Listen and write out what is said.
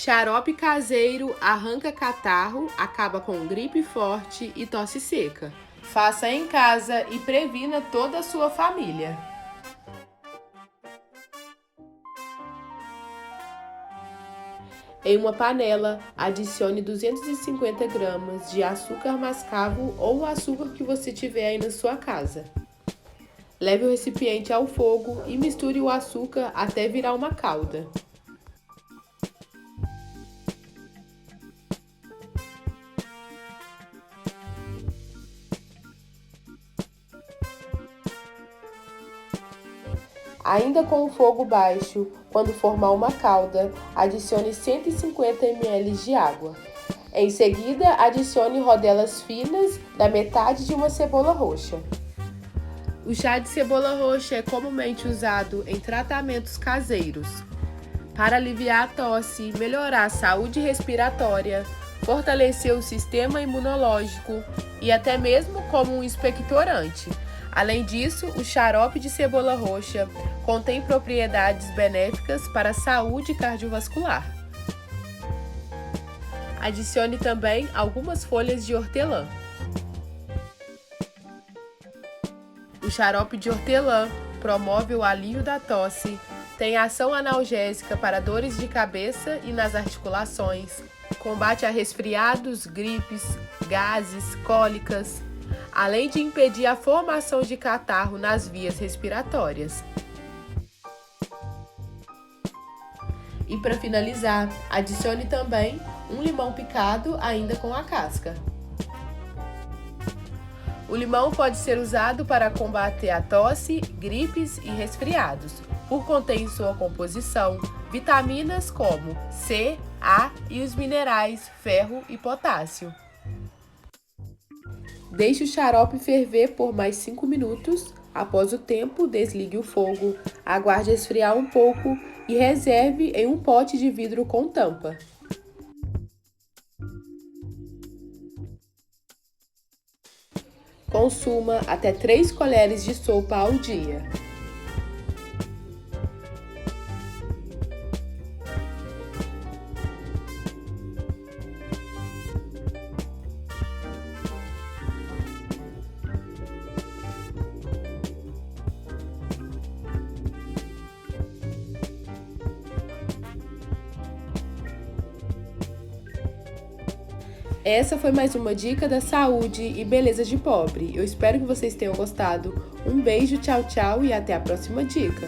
Xarope caseiro arranca catarro, acaba com gripe forte e tosse seca. Faça em casa e previna toda a sua família. Em uma panela, adicione 250 gramas de açúcar mascavo ou o açúcar que você tiver aí na sua casa. Leve o recipiente ao fogo e misture o açúcar até virar uma calda. Ainda com o fogo baixo, quando formar uma calda, adicione 150 ml de água. Em seguida, adicione rodelas finas da metade de uma cebola roxa. O chá de cebola roxa é comumente usado em tratamentos caseiros para aliviar a tosse, melhorar a saúde respiratória, fortalecer o sistema imunológico e até mesmo como um expectorante. Além disso, o xarope de cebola roxa contém propriedades benéficas para a saúde cardiovascular. Adicione também algumas folhas de hortelã. O xarope de hortelã promove o alívio da tosse, tem ação analgésica para dores de cabeça e nas articulações, combate a resfriados, gripes, gases, cólicas, além de impedir a formação de catarro nas vias respiratórias. E para finalizar, adicione também um limão picado ainda com a casca. O limão pode ser usado para combater a tosse, gripes e resfriados, por conter em sua composição vitaminas como C, A e os minerais ferro e potássio. Deixe o xarope ferver por mais 5 minutos. Após o tempo, desligue o fogo, aguarde esfriar um pouco e reserve em um pote de vidro com tampa. Consuma até 3 colheres de sopa ao dia. Essa foi mais uma dica da saúde e beleza de pobre. Eu espero que vocês tenham gostado. Um beijo, tchau, tchau e até a próxima dica.